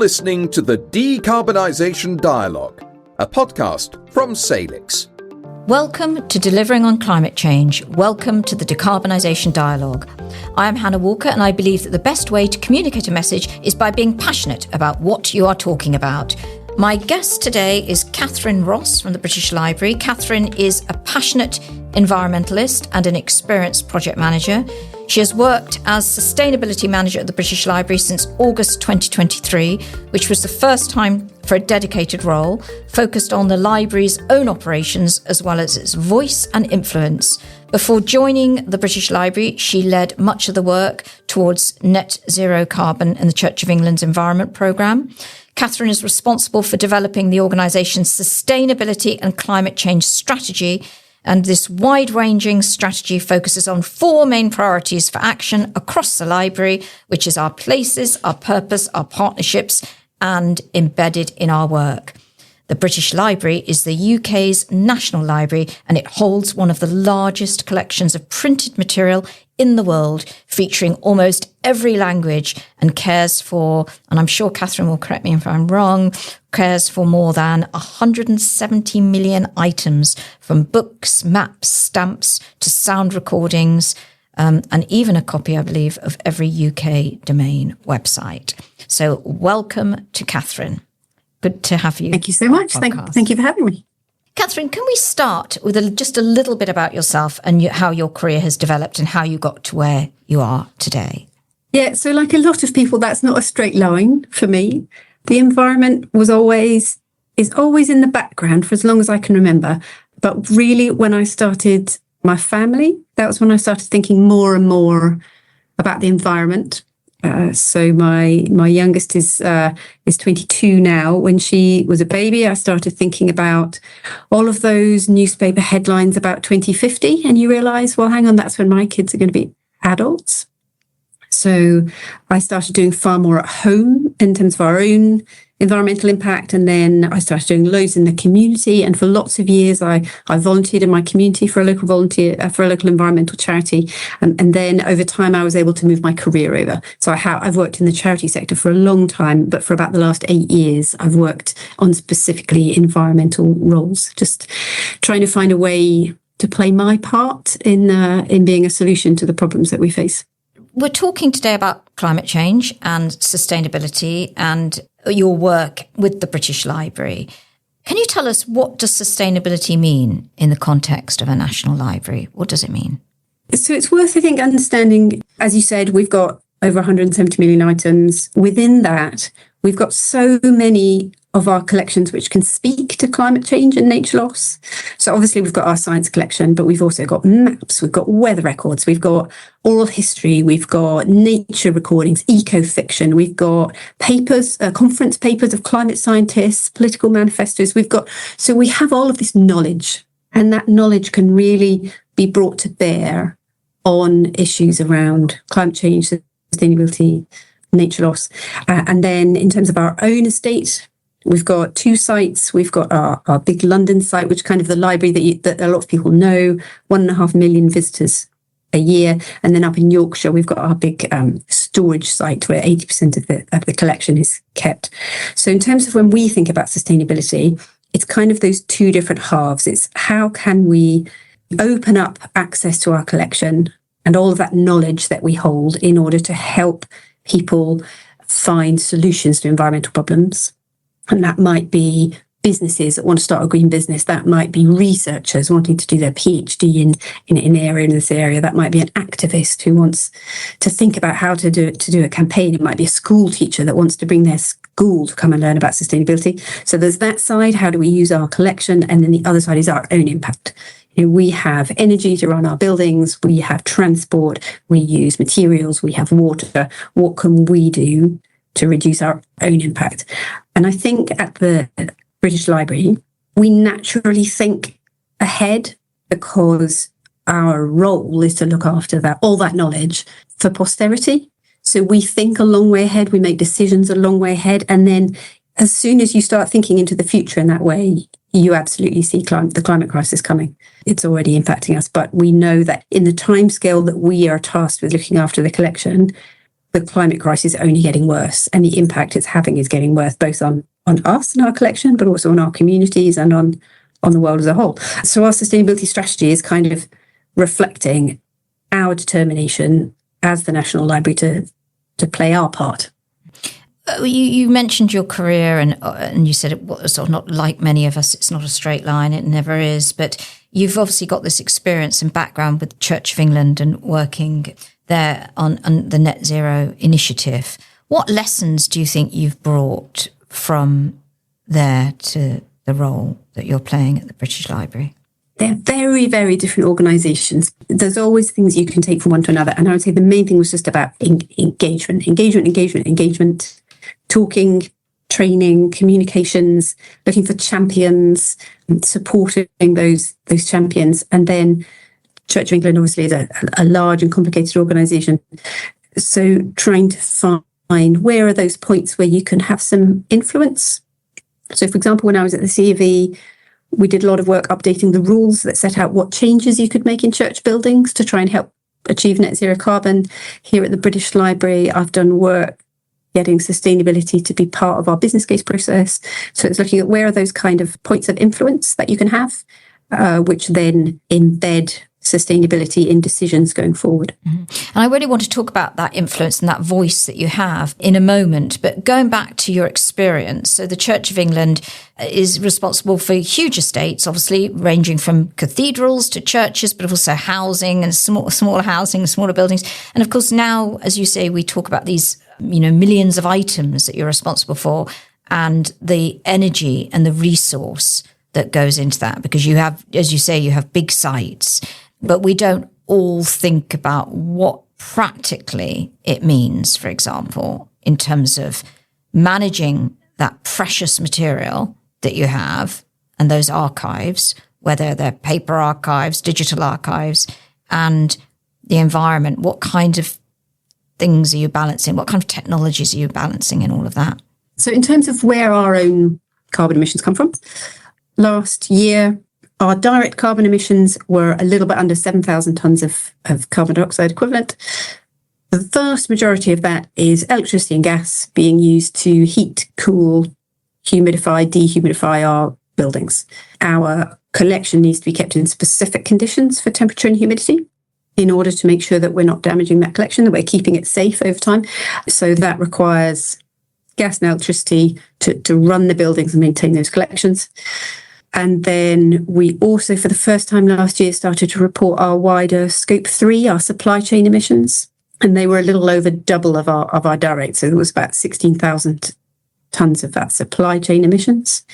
listening to the Decarbonisation Dialogue, a podcast from Salix. Welcome to Delivering on Climate Change. Welcome to the Decarbonisation Dialogue. I am Hannah Walker, and I believe that the best way to communicate a message is by being passionate about what you are talking about. My guest today is Catherine Ross from the British Library. Catherine is a passionate environmentalist and an experienced project manager. She has worked as sustainability manager at the British Library since August 2023, which was the first time for a dedicated role, focused on the library's own operations as well as its voice and influence. Before joining the British Library, she led much of the work towards net zero carbon in the Church of England's Environment Programme. Catherine is responsible for developing the organisation's sustainability and climate change strategy, and this wide-ranging strategy focuses on four main priorities for action across the library, which is our places, our purpose, our partnerships, and embedded in our work. The British Library is the UK's national library, and it holds one of the largest collections of printed material in the world, featuring almost every language, and cares for, and I'm sure Catherine will correct me if I'm wrong, cares for more than 170 million items, from books, maps, stamps to sound recordings, and even a copy, I believe, of every UK domain website. So welcome to Catherine. Good to have you. Thank you so much. Thank you for having me. Catherine, can we start with just a little bit about yourself and how your career has developed and how you got to where you are today? Yeah, so like a lot of people, that's not a straight line for me. The environment is always in the background for as long as I can remember. But really, when I started my family, that was when I started thinking more and more about the environment. So my youngest is 22 now. When she was a baby, I started thinking about all of those newspaper headlines about 2050, and you realise, well, hang on, that's when my kids are going to be adults. So I started doing far more at home in terms of our own environmental impact, and then I started doing loads in the community. And for lots of years, I volunteered in my community for a local environmental charity. And then over time, I was able to move my career over. So I've worked in the charity sector for a long time, but for about the last 8 years, I've worked on specifically environmental roles, just trying to find a way to play my part in being a solution to the problems that we face. We're talking today about climate change and sustainability and your work with the British Library. Can you tell us, what does sustainability mean in the context of a national library? What does it mean? So it's worth, I think, understanding, as you said, we've got over 170 million items. Within that, we've got so many of our collections which can speak to climate change and nature loss. So obviously we've got our science collection, but we've also got maps, we've got weather records, we've got oral history, we've got nature recordings, eco-fiction, we've got papers, conference papers of climate scientists, political manifestos. So we have all of this knowledge, and that knowledge can really be brought to bear on issues around climate change, sustainability, nature loss. And then in terms of our own estate, we've got 2 sites. We've got our big London site, which kind of the library that a lot of people know, 1.5 million visitors a year. And then up in Yorkshire, we've got our big storage site where 80% of the collection is kept. So in terms of when we think about sustainability, it's kind of those 2 different halves. It's how can we open up access to our collection and all of that knowledge that we hold in order to help people find solutions to environmental problems. And that might be businesses that want to start a green business. That might be researchers wanting to do their PhD in this area. That might be an activist who wants to think about how to do a campaign. It might be a school teacher that wants to bring their school to come and learn about sustainability. So there's that side. How do we use our collection? And then the other side is our own impact. We have energy to run our buildings. We have transport. We use materials. We have water. What can we do to reduce our own impact? And I think at the British Library, we naturally think ahead because our role is to look after all that knowledge for posterity. So we think a long way ahead, we make decisions a long way ahead. And then as soon as you start thinking into the future in that way, you absolutely see the climate crisis coming. It's already impacting us, but we know that in the timescale that we are tasked with looking after the collection, the climate crisis is only getting worse, and the impact it's having is getting worse, both on us and our collection, but also on our communities and on the world as a whole. So our sustainability strategy is kind of reflecting our determination as the National Library to play our part. You mentioned your career, and you said it was sort of not like many of us. It's not a straight line. It never is. But you've obviously got this experience and background with the Church of England and working there on the Net Zero initiative. What lessons do you think you've brought from there to the role that you're playing at the British Library? They're very, very different organisations. There's always things you can take from one to another. And I would say the main thing was just about engagement, talking, training, communications, looking for champions, supporting those champions. And then Church of England obviously is a large and complicated organisation. So trying to find where are those points where you can have some influence. So, for example, when I was at the CEV, we did a lot of work updating the rules that set out what changes you could make in church buildings to try and help achieve net zero carbon. Here at the British Library, I've done work getting sustainability to be part of our business case process. So it's looking at where are those kind of points of influence that you can have, which then embed sustainability in decisions going forward. Mm-hmm. And I really want to talk about that influence and that voice that you have in a moment. But going back to your experience, so the Church of England is responsible for huge estates, obviously ranging from cathedrals to churches, but also housing and smaller housing, smaller buildings. And of course, now, as you say, we talk about these, millions of items that you're responsible for and the energy and the resource that goes into that, because you have, as you say, you have big sites. But we don't all think about what practically it means, for example, in terms of managing that precious material that you have and those archives, whether they're paper archives, digital archives, and the environment. What kind of things are you balancing? What kind of technologies are you balancing in all of that? So in terms of where our own carbon emissions come from, last year, our direct carbon emissions were a little bit under 7,000 tonnes of carbon dioxide equivalent. The vast majority of that is electricity and gas being used to heat, cool, humidify, dehumidify our buildings. Our collection needs to be kept in specific conditions for temperature and humidity in order to make sure that we're not damaging that collection, that we're keeping it safe over time. So that requires gas and electricity to run the buildings and maintain those collections. And then we also, for the first time last year, started to report our wider Scope 3, our supply chain emissions. And they were a little over double of our direct. So it was about 16,000 tonnes of that supply chain emissions.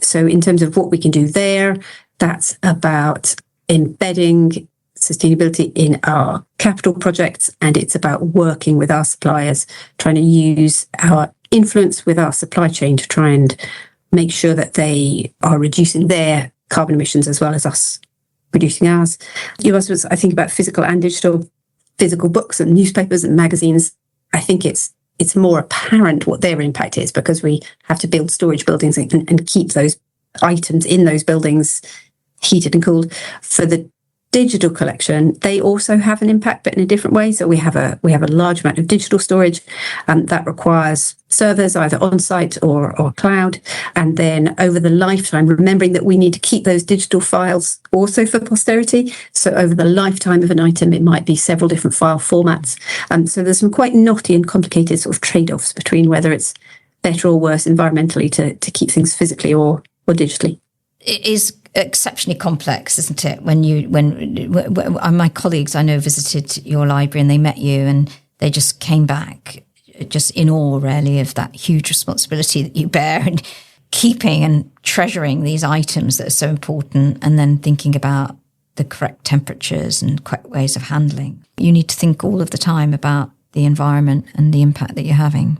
So in terms of what we can do there, that's about embedding sustainability in our capital projects. And it's about working with our suppliers, trying to use our influence with our supply chain to try and make sure that they are reducing their carbon emissions as well as us reducing ours. You also, I think, about physical and digital, physical books and newspapers and magazines. I think it's more apparent what their impact is because we have to build storage buildings and keep those items in those buildings heated and cooled. For the digital collection, they also have an impact, but in a different way. So we have a large amount of digital storage that requires servers either on site or cloud. And then over the lifetime, remembering that we need to keep those digital files also for posterity. So over the lifetime of an item, it might be several different file formats. So there's some quite knotty and complicated sort of trade-offs between whether it's better or worse environmentally to keep things physically or digitally. It is exceptionally complex, isn't it? When my colleagues I know visited your library and they met you and they just came back just in awe really of that huge responsibility that you bear and keeping and treasuring these items that are so important and then thinking about the correct temperatures and correct ways of handling. You need to think all of the time about the environment and the impact that you're having.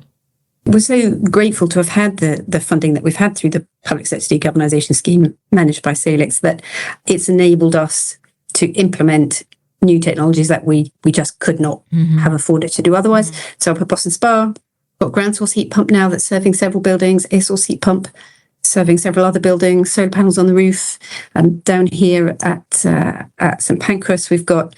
We're so grateful to have had the funding that we've had through the Public Sector Decarbonisation Scheme managed by Salix, that it's enabled us to implement new technologies that we just could not have afforded to do otherwise. So up at Boston Spa, got ground source heat pump now that's serving several buildings, air source heat pump serving several other buildings, solar panels on the roof. And down here at St Pancras, we've got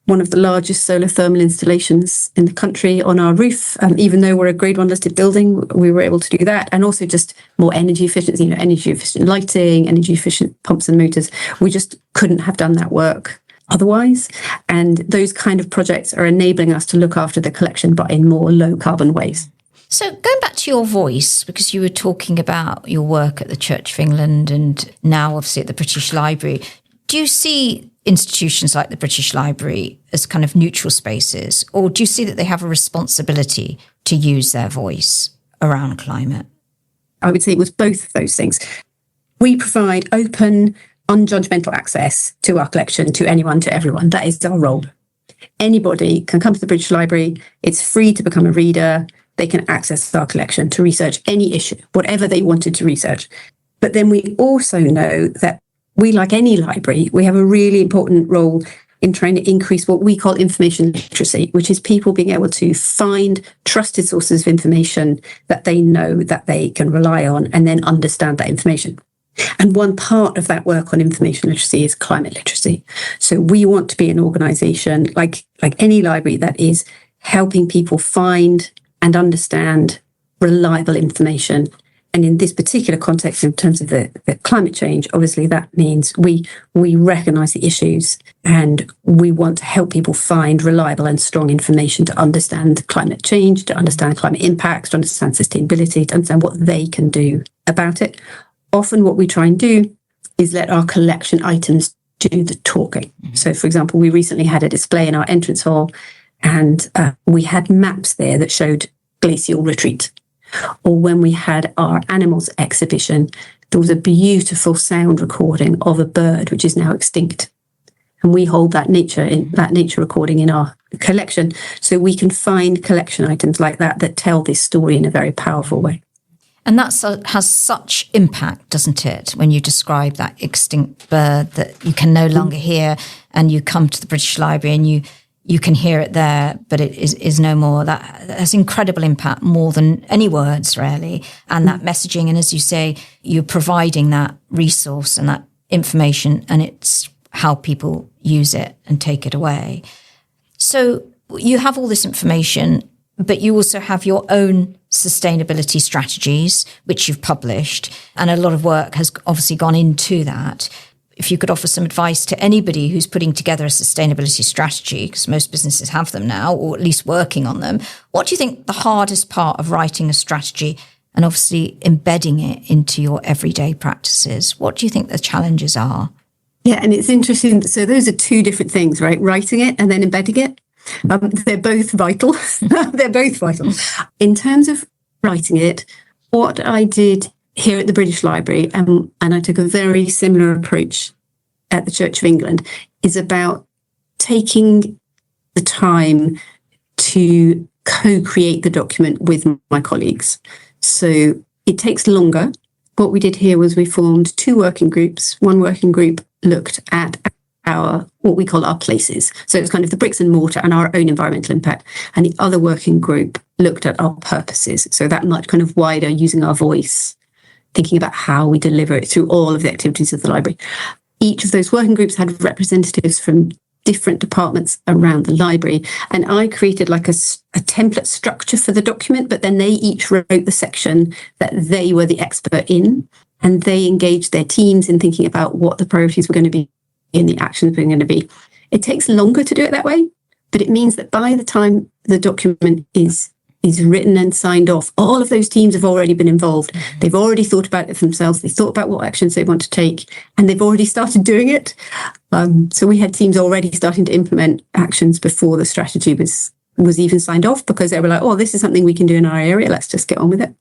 one of the largest solar thermal installations in the country on our roof. Even though we're a Grade 1 listed building, we were able to do that. And also just more energy efficiency, energy efficient lighting, energy efficient pumps and motors. We just couldn't have done that work otherwise. And those kind of projects are enabling us to look after the collection, but in more low carbon ways. So going back to your voice, because you were talking about your work at the Church of England and now obviously at the British Library, do you see institutions like the British Library as kind of neutral spaces, or do you see that they have a responsibility to use their voice around climate? I would say it was both of those things. We provide open, unjudgmental access to our collection, to anyone, to everyone. That is our role. Anybody can come to the British Library. It's free to become a reader. They can access our collection to research any issue, whatever they wanted to research. But then we also know that we, like any library, we have a really important role in trying to increase what we call information literacy, which is people being able to find trusted sources of information that they know that they can rely on and then understand that information. And one part of that work on information literacy is climate literacy. So we want to be an organisation like any library that is helping people find and understand reliable information. And in this particular context, in terms of the climate change, obviously that means we recognise the issues and we want to help people find reliable and strong information to understand climate change, to understand climate impacts, to understand sustainability, to understand what they can do about it. Often what we try and do is let our collection items do the talking. So, for example, we recently had a display in our entrance hall and we had maps there that showed glacial retreat. Or when we had our animals exhibition, there was a beautiful sound recording of a bird which is now extinct. And we hold that nature recording in our collection, so we can find collection items like that tell this story in a very powerful way. And that has such impact, doesn't it, when you describe that extinct bird that you can no longer hear, and you come to the British Library and you can hear it there, but it is no more. That has incredible impact, more than any words, really. And that messaging, and as you say, you're providing that resource and that information, and it's how people use it and take it away. So you have all this information, but you also have your own sustainability strategies, which you've published, and a lot of work has obviously gone into that. If you could offer some advice to anybody who's putting together a sustainability strategy, because most businesses have them now, or at least working on them, what do you think the hardest part of writing a strategy and obviously embedding it into your everyday practices? What do you think the challenges are? Yeah, and it's interesting. So those are two different things, right? Writing it and then embedding it. They're both vital. They're both vital. In terms of writing it, what I did here at the British Library, and I took a very similar approach at the Church of England, is about taking the time to co-create the document with my colleagues. So it takes longer. What we did here was we formed two working groups. One working group looked at what we call our places. So it's kind of the bricks and mortar and our own environmental impact. And the other working group looked at our purposes. So that much kind of wider, using our voice, thinking about how we deliver it through all of the activities of the library. Each of those working groups had representatives from different departments around the library. And I created like a template structure for the document, but then they each wrote the section that they were the expert in. And they engaged their teams in thinking about what the priorities were going to be and the actions were going to be. It takes longer to do it that way, but it means that by the time the document is written and signed off, all of those teams have already been involved. Mm-hmm. They've already thought about it themselves. They thought about what actions they want to take, and they've already started doing it. So we had teams already starting to implement actions before the strategy was even signed off, because they were like, oh, this is something we can do in our area. Let's just get on with it.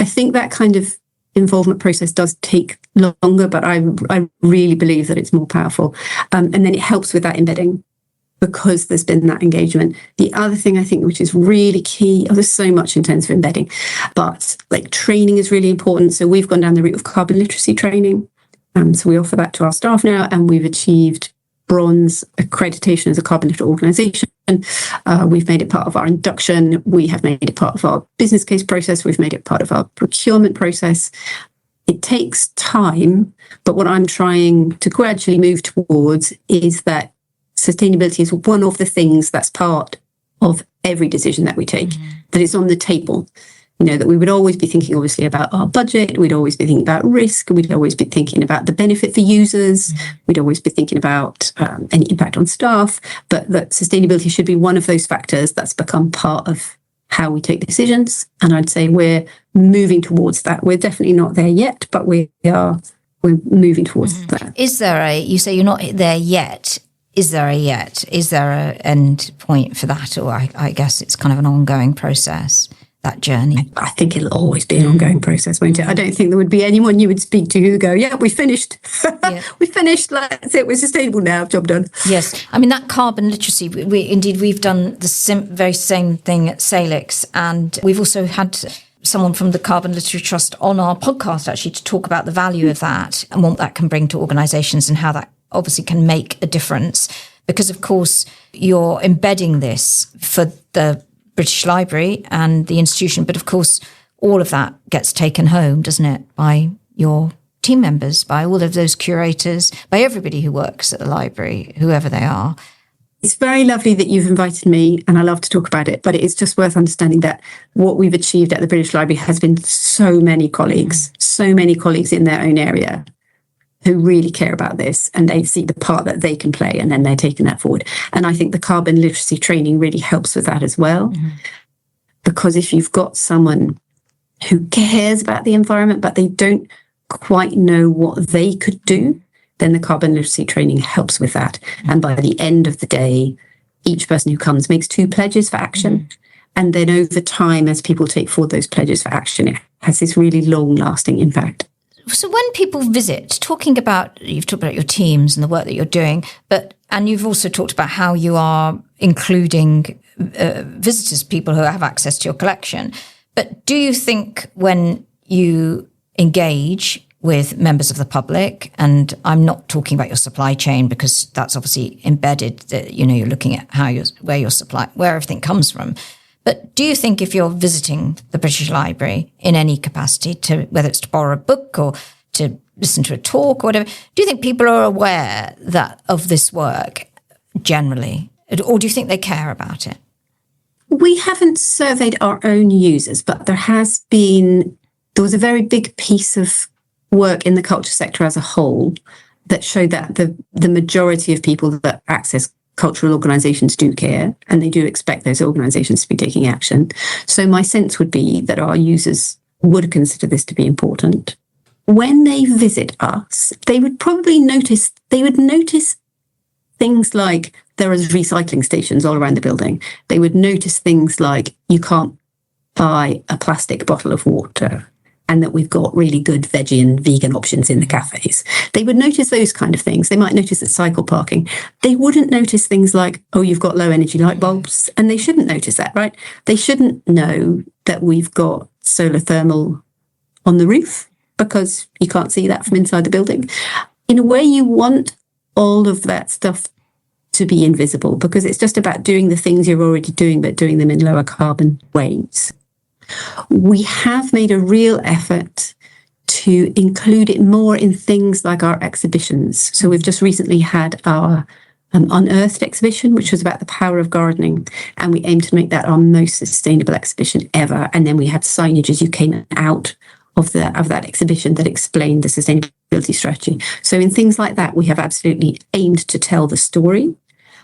I think that kind of involvement process does take longer, but I really believe that it's more powerful. And then it helps with that embedding, because there's been that engagement. The other thing I think which is really key, there's so much in terms of embedding, but like training is really important. So we've gone down the route of carbon literacy training. So we offer that to our staff now, and we've achieved bronze accreditation as a carbon literate organisation. We've made it part of our induction. We have made it part of our business case process. We've made it part of our procurement process. It takes time, but what I'm trying to gradually move towards is that sustainability is one of the things that's part of every decision that we take, that it's on the table. That we would always be thinking, obviously, about our budget. We'd always be thinking about risk. We'd always be thinking about the benefit for users. We'd always be thinking about any impact on staff. But that sustainability should be one of those factors that's become part of how we take decisions. And I'd say we're moving towards that. We're definitely not there yet, but we're moving towards that. Is there you say you're not there yet. Is there an end point for that? Or I guess it's kind of an ongoing process, that journey. I think it'll always be an ongoing process, won't it? I don't think there would be anyone you would speak to who go, yeah, we finished. We finished. That's it. We're sustainable now. Job done. Yes. I mean, that carbon literacy, we've done the very same thing at Salix. And we've also had someone from the Carbon Literacy Trust on our podcast, actually, to talk about the value of that and what that can bring to organisations and how that obviously can make a difference. Because, of course, you're embedding this for the British Library and the institution, but of course all of that gets taken home, doesn't it, by your team members, by all of those curators, by everybody who works at the library, whoever they are. It's very lovely that you've invited me, and I love to talk about it, but it's just worth understanding that what we've achieved at the British Library has been so many colleagues in their own area who really care about this, and they see the part that they can play, and then they're taking that forward. And I think the carbon literacy training really helps with that as well. Because if you've got someone who cares about the environment, but they don't quite know what they could do, then the carbon literacy training helps with that. And by the end of the day, each person who comes makes 2 pledges for action. And then over time, as people take forward those pledges for action, it has this really long-lasting impact. So when people visit, you've talked about your teams and the work that you're doing, and you've also talked about how you are including visitors, people who have access to your collection. But do you think when you engage with members of the public, and I'm not talking about your supply chain because that's obviously embedded, that you're looking at where everything comes from. But do you think if you're visiting the British Library in any capacity, whether it's to borrow a book or to listen to a talk or whatever, do you think people are aware of this work generally? Or do you think they care about it? We haven't surveyed our own users, but there was a very big piece of work in the culture sector as a whole that showed that the majority of people that access cultural organisations do care, and they do expect those organisations to be taking action. So my sense would be that our users would consider this to be important. When they visit us, they would probably notice things like there are recycling stations all around the building. They would notice things like you can't buy a plastic bottle of water, and that we've got really good veggie and vegan options in the cafes. They would notice those kind of things. They might notice the cycle parking. They wouldn't notice things like, oh, you've got low energy light bulbs. And they shouldn't notice that, right? They shouldn't know that we've got solar thermal on the roof because you can't see that from inside the building. In a way, you want all of that stuff to be invisible because it's just about doing the things you're already doing, but doing them in lower carbon ways. We have made a real effort to include it more in things like our exhibitions. So we've just recently had our Unearthed exhibition, which was about the power of gardening, and we aimed to make that our most sustainable exhibition ever. And then we had signage as you came out of that exhibition that explained the sustainability strategy. So in things like that, we have absolutely aimed to tell the story.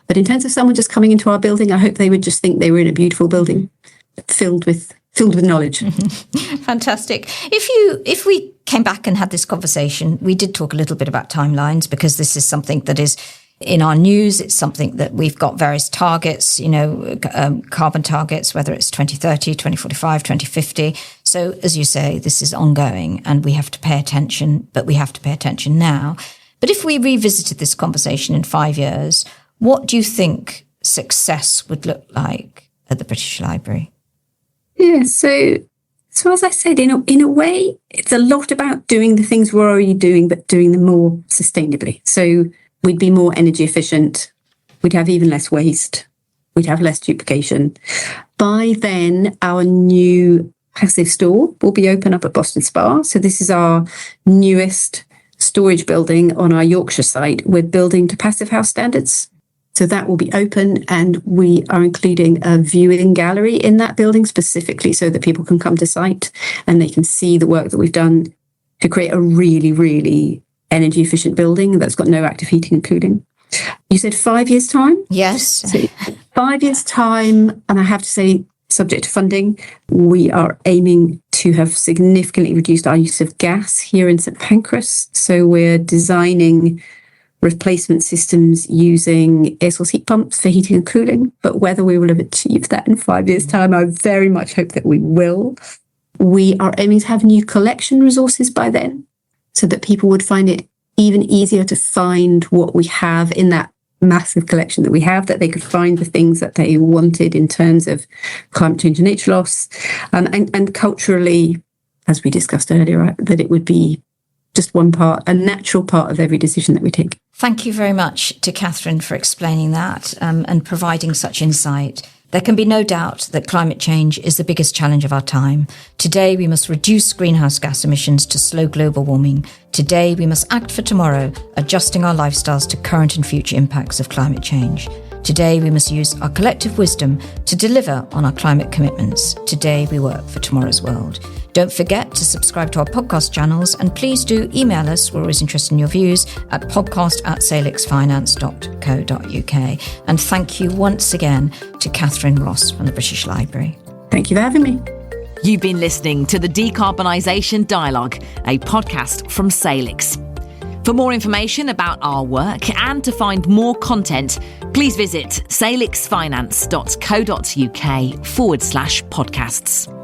But in terms of someone just coming into our building, I hope they would just think they were in a beautiful building filled with knowledge. Fantastic. If we came back and had this conversation, we did talk a little bit about timelines because this is something that is in our news. It's something that we've got various targets, carbon targets, whether it's 2030, 2045, 2050. So as you say, this is ongoing and we have to pay attention, but we have to pay attention now. But if we revisited this conversation in 5 years, what do you think success would look like at the British Library? Yeah, so as I said, in a way, it's a lot about doing the things we're already doing, but doing them more sustainably. So we'd be more energy efficient. We'd have even less waste. We'd have less duplication. By then, our new passive store will be open up at Boston Spa. So this is our newest storage building on our Yorkshire site. We're building to Passive House standards. So that will be open, and we are including a viewing gallery in that building specifically so that people can come to site and they can see the work that we've done to create a really, really energy efficient building that's got no active heating and cooling. You said 5 years' time? Yes. So 5 years' time, and I have to say, subject to funding, we are aiming to have significantly reduced our use of gas here in St Pancras. So we're designing replacement systems using air source heat pumps for heating and cooling. But whether we will have achieved that in 5 years' time, I very much hope that we will. We are aiming to have new collection resources by then, so that people would find it even easier to find what we have in that massive collection that we have, that they could find the things that they wanted in terms of climate change and nature loss. And culturally, as we discussed earlier, that it would be just one part, a natural part of every decision that we take. Thank you very much to Catherine for explaining that and providing such insight. There can be no doubt that climate change is the biggest challenge of our time. Today, we must reduce greenhouse gas emissions to slow global warming. Today, we must act for tomorrow, adjusting our lifestyles to current and future impacts of climate change. Today, we must use our collective wisdom to deliver on our climate commitments. Today, we work for tomorrow's world. Don't forget to subscribe to our podcast channels, and please do email us. We're always interested in your views at podcast@salixfinance.co.uk. And thank you once again to Catherine Ross from the British Library. Thank you for having me. You've been listening to the Decarbonisation Dialogue, a podcast from Salix. For more information about our work and to find more content, please visit salixfinance.co.uk/podcasts.